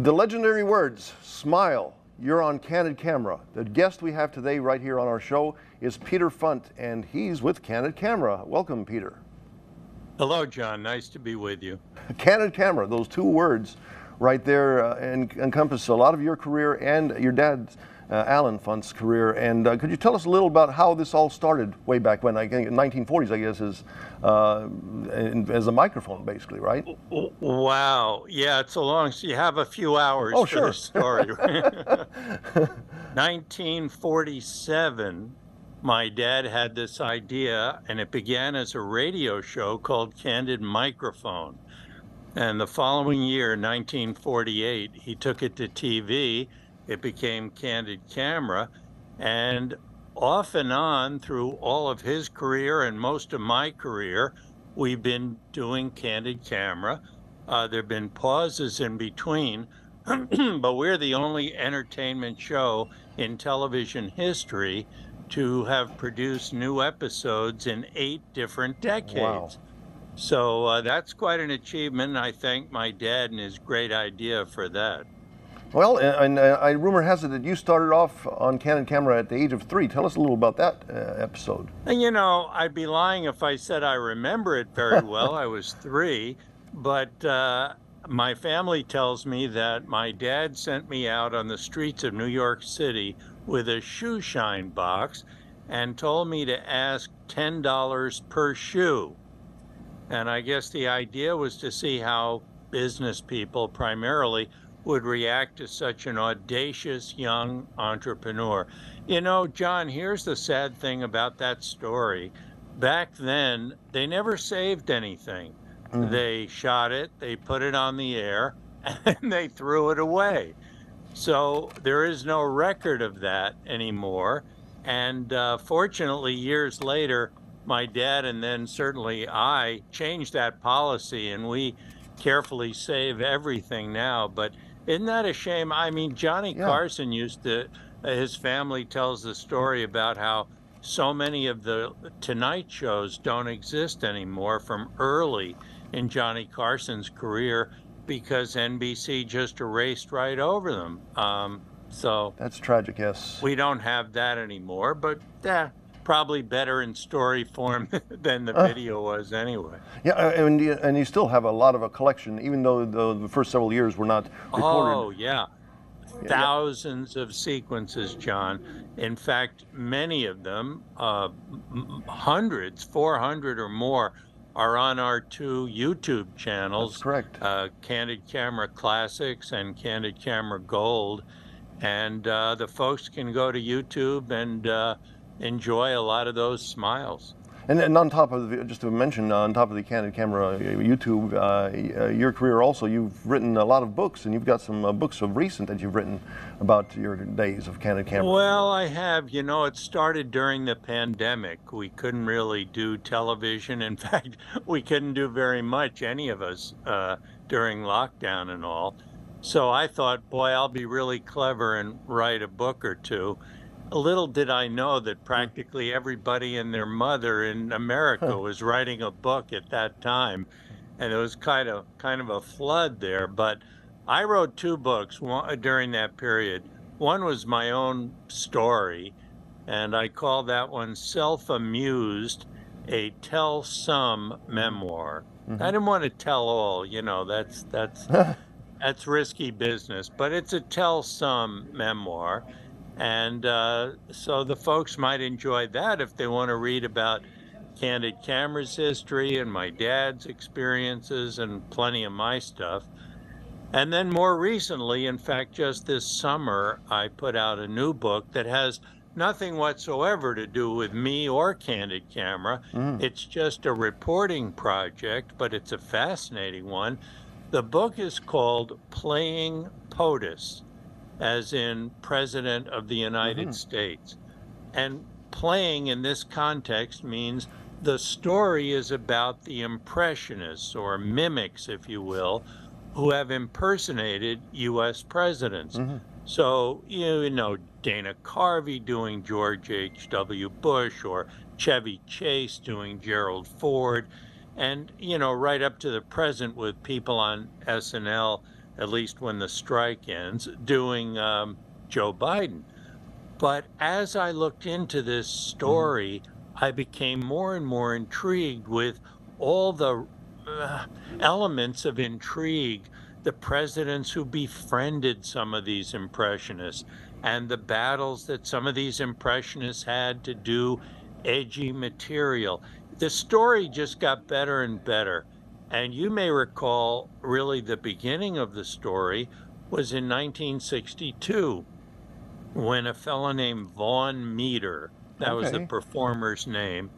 The legendary words, smile, you're on Candid Camera. The guest we have today right here on our show is Peter Funt, and he's with Candid Camera. Welcome, Peter. Hello, John. Nice to be with you. Candid Camera, those two words right there encompass a lot of your career and your dad, Alan Funt's career. And could you tell us a little about how this all started way back when? I think in 1940s, I guess, as a microphone, basically, right? Wow. Yeah, it's a long, so you have a few hours Oh, for sure. this story. 1947, my dad had this idea, and it began as a radio show called Candid Microphone. And the following year, 1948, he took it to TV. It became Candid Camera. And off and on through all of his career and most of my career, we've been doing Candid Camera. There have been pauses in between, but we're the only entertainment show in television history to have produced new episodes in 8 different decades. Wow. So that's quite an achievement, and I thank my dad and his great idea for that. Well, and rumor has it that you started off on Candid Camera at the age of 3. Tell us a little about that episode. And you know, I'd be lying if I said I remember it very well. I was 3, but my family tells me that my dad sent me out on the streets of New York City with a shoe shine box and told me to ask $10 per shoe. And I guess the idea was to see how business people primarily would react to such an audacious young entrepreneur. You know, John, here's the sad thing about that story. Back then, they never saved anything. They shot it, they put it on the air, and they threw it away. So there is no record of that anymore. And fortunately, years later, my dad and then certainly I changed that policy, and we carefully save everything now. But isn't that a shame? I mean, Johnny Carson used to, his family tells the story about how so many of the Tonight shows don't exist anymore from early in Johnny Carson's career because NBC just erased right over them. So that's tragic, yes. We don't have that anymore, but probably better in story form than the video was anyway. Yeah, and you still have a lot of a collection, even though the first several years were not recorded. Oh, yeah. Thousands of sequences, John. In fact, many of them, hundreds, 400 or more, are on our 2 YouTube channels. That's correct. Candid Camera Classics and Candid Camera Gold. And the folks can go to YouTube and enjoy a lot of those smiles. And on top of, just to mention, on top of the Candid Camera YouTube, your career also, you've written a lot of books, and you've got some books of recent that you've written about your days of Candid Camera. Well, I have. You know, it started during the pandemic. We couldn't really do television. In fact, we couldn't do very much, any of us, during lockdown and all. So I thought, boy, I'll be really clever and write a book or 2. Little did I know that practically everybody and their mother in America was writing a book at that time, and it was kind of a flood there. But I wrote 2 books during that period. One was my own story, and I called that one Self-Amused, a Tell Some Memoir. I didn't want to tell all, you know, that's risky business, but it's a tell some memoir. And so the folks might enjoy that if they want to read about Candid Camera's history and my dad's experiences and plenty of my stuff. And then more recently, in fact, just this summer, I put out a new book that has nothing whatsoever to do with me or Candid Camera. It's just a reporting project, but it's a fascinating one. The book is called Playing POTUS, as in President of the United States. And playing in this context means the story is about the impressionists, or mimics, if you will, who have impersonated U.S. presidents. So, you know, Dana Carvey doing George H.W. Bush, or Chevy Chase doing Gerald Ford, and, you know, right up to the present with people on SNL at least when the strike ends, doing Joe Biden. But as I looked into this story, I became more and more intrigued with all the elements of intrigue, the presidents who befriended some of these impressionists, and the battles that some of these impressionists had to do edgy material. The story just got better and better. And you may recall, really, the beginning of the story was in 1962 when a fellow named Vaughn Meader, that was the Okay. performer's name,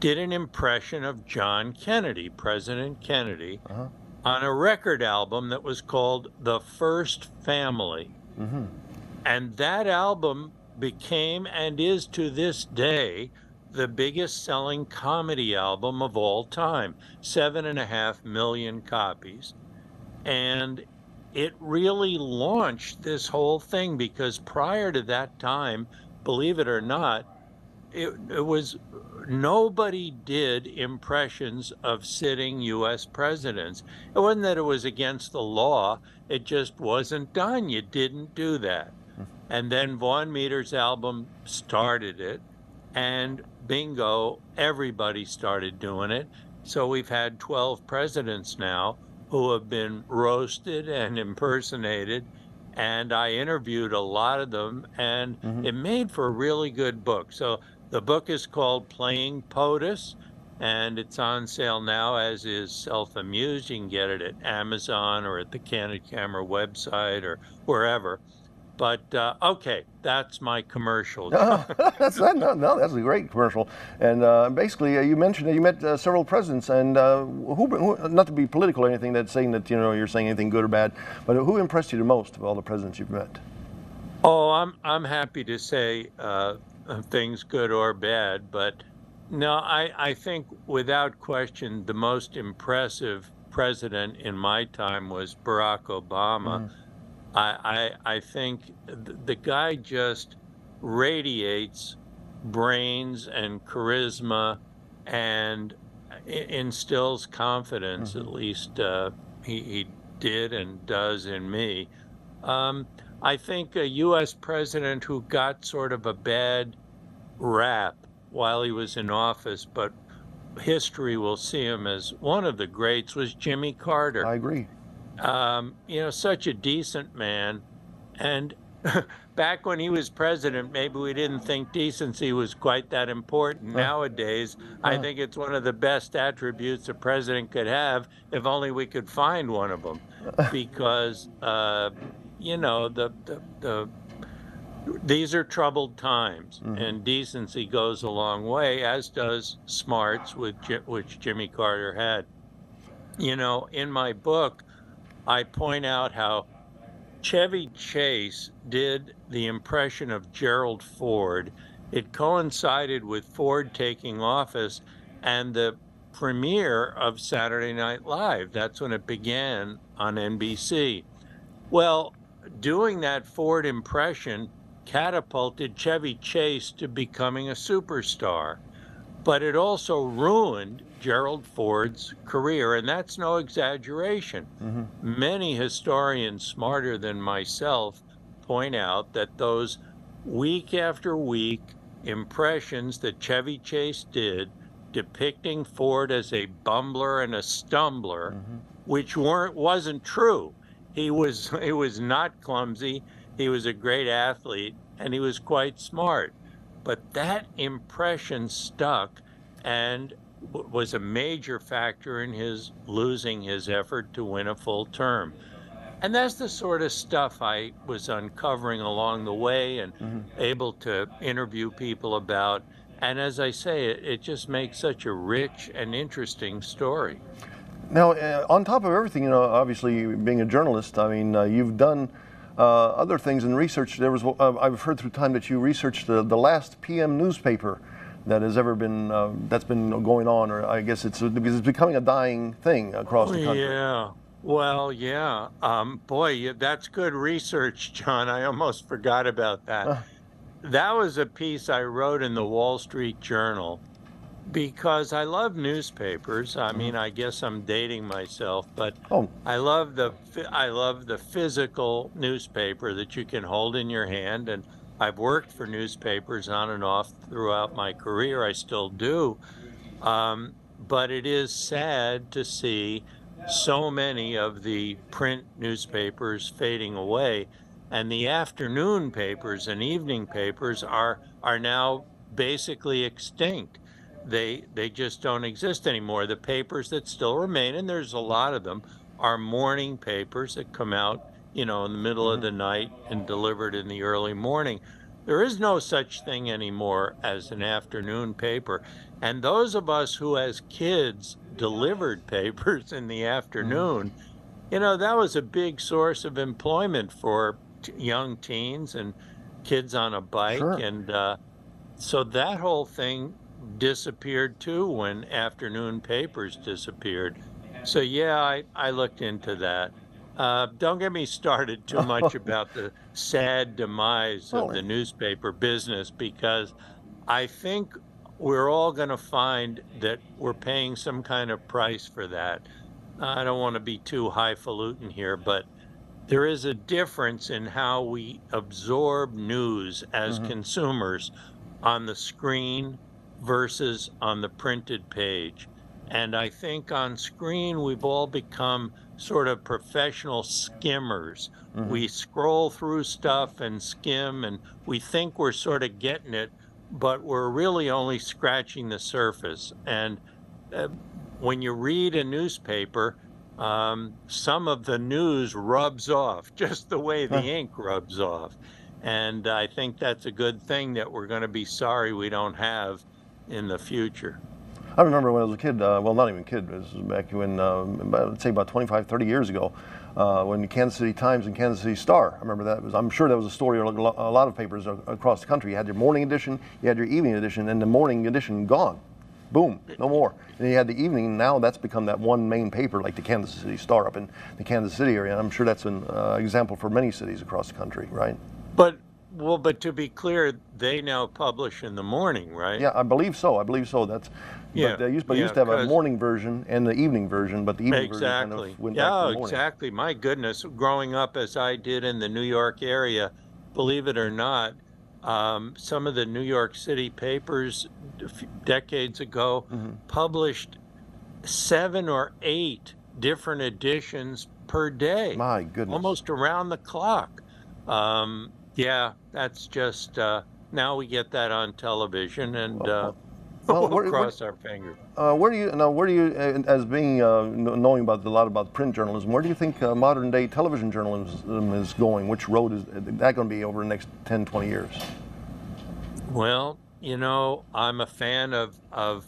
did an impression of John Kennedy, President Kennedy, Uh-huh. on a record album that was called The First Family. Mm-hmm. And that album became and is to this day the biggest selling comedy album of all time, 7.5 million copies. And it really launched this whole thing because prior to that time, believe it or not, it was nobody did impressions of sitting U.S. presidents. It wasn't that it was against the law, it just wasn't done. You didn't do that. And then Vaughn Meader's album started it, and bingo, everybody started doing it. So we've had 12 presidents now who have been roasted and impersonated, and I interviewed a lot of them, and it made for a really good book. So the book is called Playing POTUS, and it's on sale now, as is Self-Amused. You can get it at Amazon or at the Candid Camera website or wherever. But okay, that's my commercial. That's a great commercial. And basically, you mentioned that you met several presidents, and who, not to be political or anything, that's saying that you're saying anything good or bad, but who impressed you the most of all the presidents you've met? Oh, I'm happy to say things good or bad, but no, I think without question the most impressive president in my time was Barack Obama. I think the guy just radiates brains and charisma and instills confidence, at least he did and does in me. I think a U.S. president who got sort of a bad rap while he was in office, but history will see him as one of the greats, was Jimmy Carter. I agree. Such a decent man. And back when he was president, maybe we didn't think decency was quite that important. Nowadays, I think it's one of the best attributes a president could have, if only we could find one of them. Because, these are troubled times, and decency goes a long way, as does smarts, which Jimmy Carter had. In my book, I point out how Chevy Chase did the impression of Gerald Ford. It coincided with Ford taking office and the premiere of Saturday Night Live. That's when it began on NBC. Well, doing that Ford impression catapulted Chevy Chase to becoming a superstar. But it also ruined Gerald Ford's career, and that's no exaggeration. Many historians smarter than myself point out that those week after week impressions that Chevy Chase did depicting Ford as a bumbler and a stumbler, which wasn't true. He was not clumsy, he was a great athlete, and he was quite smart. But that impression stuck and was a major factor in his losing his effort to win a full term. And that's the sort of stuff I was uncovering along the way and able to interview people about. And as I say, it just makes such a rich and interesting story. Now, on top of everything, obviously being a journalist, I mean, you've done other things in research. There was, I've heard through time that you researched the last PM newspaper that has ever been that's been going on, or I guess it's because it's becoming a dying thing across the country. Yeah. Well, yeah. Boy, that's good research, John. I almost forgot about that. That was a piece I wrote in the Wall Street Journal Because I love newspapers. I Hmm. mean, I guess I'm dating myself, but Oh, I love the physical newspaper that you can hold in your hand. And I've worked for newspapers on and off throughout my career. I still do. But it is sad to see so many of the print newspapers fading away, and the afternoon papers and evening papers are now basically extinct. They just don't exist anymore. The papers that still remain, and there's a lot of them, are morning papers that come out, in the middle of hmm. the night and delivered in the early morning. There is no such thing anymore as an afternoon paper. And those of us who, as kids, delivered papers in the Hmm. afternoon, that was a big source of employment for young teens and kids on a bike. Sure. And so that whole thing disappeared too when afternoon papers disappeared. So, yeah, I looked into that. Don't get me started too much about the sad demise of Well, the newspaper business because I think we're all going to find that we're paying some kind of price for that. I don't want to be too highfalutin here, but there is a difference in how we absorb news as hmm. consumers on the screen versus on the printed page. And I think on screen, we've all become sort of professional skimmers. Hmm. We scroll through stuff and skim, and we think we're sort of getting it, but we're really only scratching the surface. And uh, when you read a newspaper, some of the news rubs off just the way the ink rubs off. And I think that's a good thing that we're going to be sorry we don't have in the future. I remember when I was a kid, well, not even a kid, this was back when, let's say about 25, 30 years ago, when the Kansas City Times and Kansas City Star, I remember that, I'm sure that was a story in a lot of papers across the country. You had your morning edition, you had your evening edition, and the morning edition gone. Boom, no more. And then you had the evening, now that's become that one main paper, like the Kansas City Star up in the Kansas City area. And I'm sure that's an example for many cities across the country, right? But to be clear, they now publish in the morning, right? Yeah, I believe so. I believe so. But Yeah, they used yeah, to have a because morning version and the evening version, but the evening version kind of exactly. went back to Yeah, the morning. exactly. My goodness, growing up as I did in the New York area, believe it or not, some of the New York City papers decades ago Hmm. published 7 or 8 different editions per day, My goodness. almost around the clock. Yeah, that's just now we get that on television, and Well, well, we'll cross our fingers. where do you now? Where do you, as being knowing about a lot about print journalism, where do you think modern day television journalism is going? Which road is that going to be over the next 10, 20 years? Well, I'm a fan of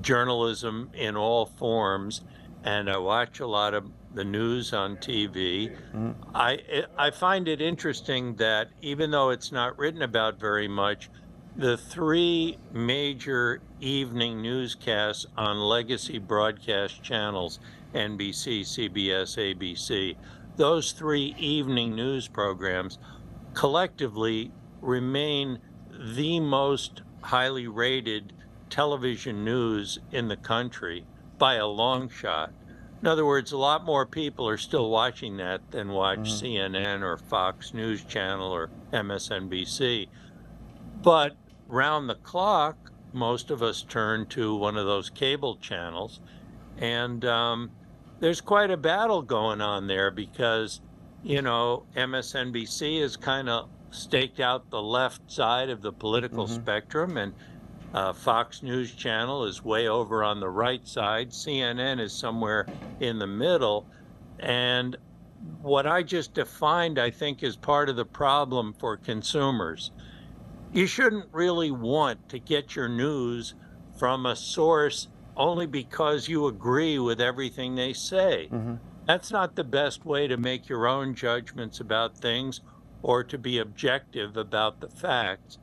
journalism in all forms, and I watch a lot of the news on TV. Hmm. I find it interesting that even though it's not written about very much, the three major evening newscasts on legacy broadcast channels, NBC, CBS, ABC, those three evening news programs collectively remain the most highly rated television news in the country by a long shot. In other words, a lot more people are still watching that than watch Hmm. CNN or Fox News Channel or MSNBC. But round the clock, most of us turn to one of those cable channels. And there's quite a battle going on there because, MSNBC has kind of staked out the left side of the political Hmm. spectrum, and Fox News Channel is way over on the right side. CNN is somewhere in the middle. And what I just defined, I think, is part of the problem for consumers. You shouldn't really want to get your news from a source only because you agree with everything they say. Hmm. That's not the best way to make your own judgments about things or to be objective about the facts.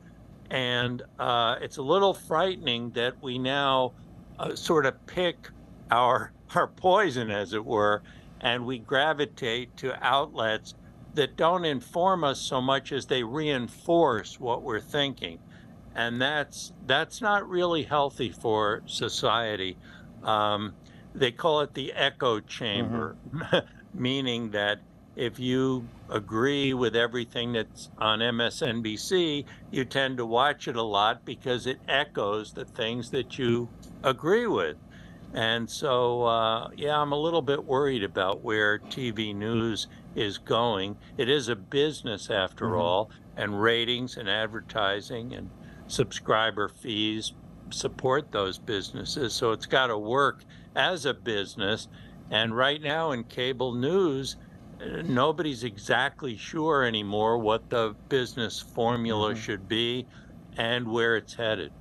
And it's a little frightening that we now sort of pick our poison, as it were, and we gravitate to outlets that don't inform us so much as they reinforce what we're thinking. and that's not really healthy for society. Um, they call it the echo chamber, meaning that if you agree with everything that's on MSNBC, you tend to watch it a lot because it echoes the things that you agree with. And so, yeah, I'm a little bit worried about where TV news is going. It is a business after Hmm. all, and ratings and advertising and subscriber fees support those businesses. So it's got to work as a business. And right now in cable news, nobody's exactly sure anymore what the business formula Hmm. should be and where it's headed.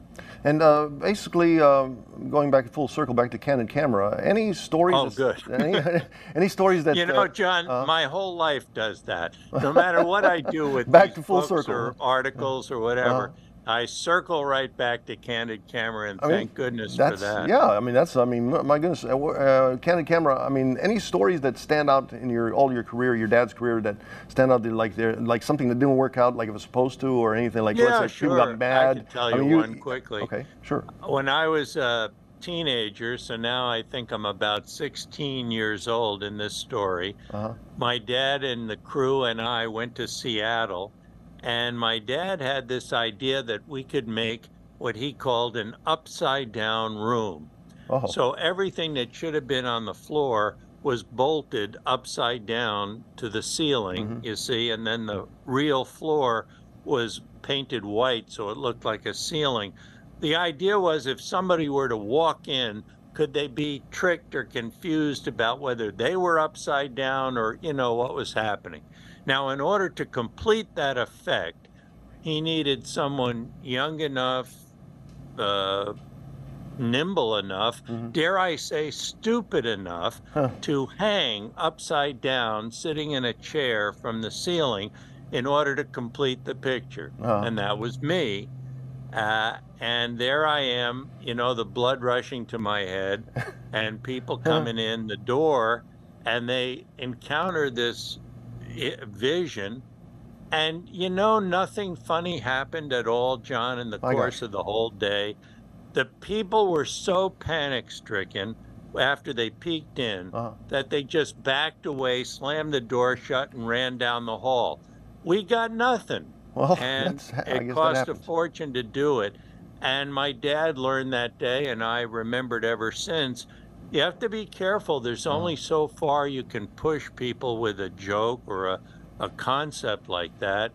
And basically, going back full circle back to Candid Camera, any stories Oh, good. any stories that You know, John, uh, my whole life does that. No matter what I do with back these to full books circle? or articles or Uh, whatever, I circle right back to Candid Camera, and I mean, thank goodness for that's, that. yeah. I mean, that's, I mean, my goodness, Candid Camera. I mean, any stories that stand out in all your career, your dad's career, that stand out, like they're like something that didn't work out like it was supposed to, or anything like, let's Yeah, say people got sure. I mad. could tell I you mean, one quickly. okay, sure. When I was a teenager, so now I think I'm about 16 years old in this story, Uh-huh. my dad and the crew and I went to Seattle, and my dad had this idea that we could make what he called an upside down room. Oh. So everything that should have been on the floor was bolted upside down to the ceiling, Mm-hmm. you see, and then the real floor was painted white so it looked like a ceiling. The idea was if somebody were to walk in, could they be tricked or confused about whether they were upside down or, what was happening? Now, in order to complete that effect, he needed someone young enough, uh, nimble enough, Mm-hmm. dare I say, stupid enough Huh. to hang upside down, sitting in a chair from the ceiling in order to complete the picture. Uh-huh. And that was me. And there I am, the blood rushing to my head, and people Huh. coming in the door, and they encounter this vision. And nothing funny happened at all, John, in the My gosh. course of the whole day. The people were so panic stricken after they peeked in Uh-huh. that they just backed away, slammed the door shut, and ran down the hall. We got nothing. Well, And I it guess that cost a happens. fortune to do it. And my dad learned that day, and I remembered ever since. You have to be careful. There's Uh-huh. only so far you can push people with a joke or a concept like that,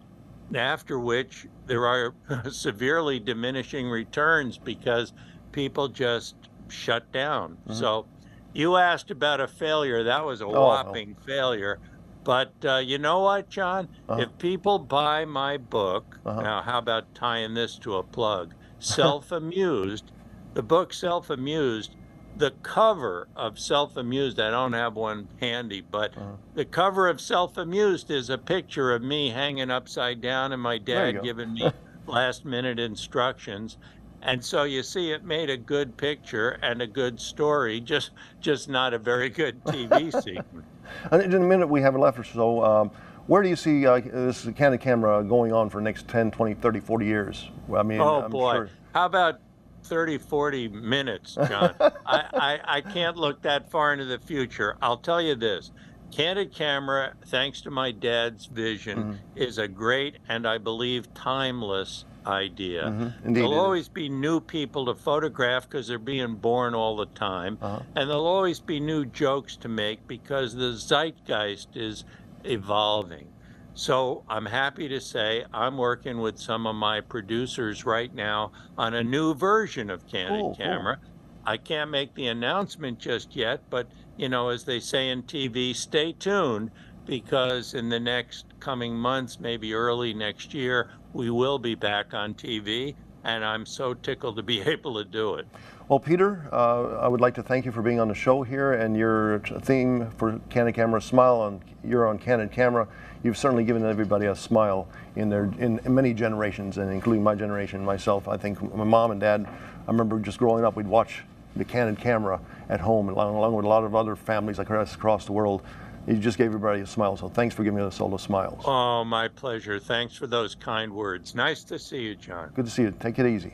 after which there are severely diminishing returns because people just shut down. Mm-hmm. So you asked about a failure. That was a Oh, well. whopping failure. But you know what, John? Uh-huh. If people buy my book, Uh-huh. now how about tying this to a plug? Self Amused, the book Self Amused, the cover of Self Amused, I don't have one handy, but Uh-huh. the cover of Self Amused is a picture of me hanging upside down and my There you dad go. giving me last minute instructions. And so you see, it made a good picture and a good story, just not a very good TV sequence. And in a minute we have left or so, where do you see this Candid Camera going on for the next 10, 20, 30, 40 years? I mean, Oh I'm boy. sure. How about 30, 40 minutes, John? I can't look that far into the future. I'll tell you this. Candid Camera, thanks to my dad's vision, Mhm. is a great and I believe timeless idea. Indeed There'll it is. always be new people to photograph because they're being born all the time. Uh-huh. And there'll always be new jokes to make because the zeitgeist is evolving. So I'm happy to say I'm working with some of my producers right now on a new version of Candid Cool, cool. Camera. I can't make the announcement just yet, but as they say in TV, stay tuned because in the next coming months, maybe early next year, we will be back on TV, and I'm so tickled to be able to do it. Well, Peter, I would like to thank you for being on the show here, and your theme for Candid Camera, Smile on, you're on Candid Camera. You've certainly given everybody a smile in many generations, and including my generation, myself. I think my mom and dad, I remember just growing up, we'd watch the Candid Camera at home, along with a lot of other families across the world. You just gave everybody a smile, so thanks for giving us all the smiles. Oh, my pleasure. Thanks for those kind words. Nice to see you, John. Good to see you. Take it easy.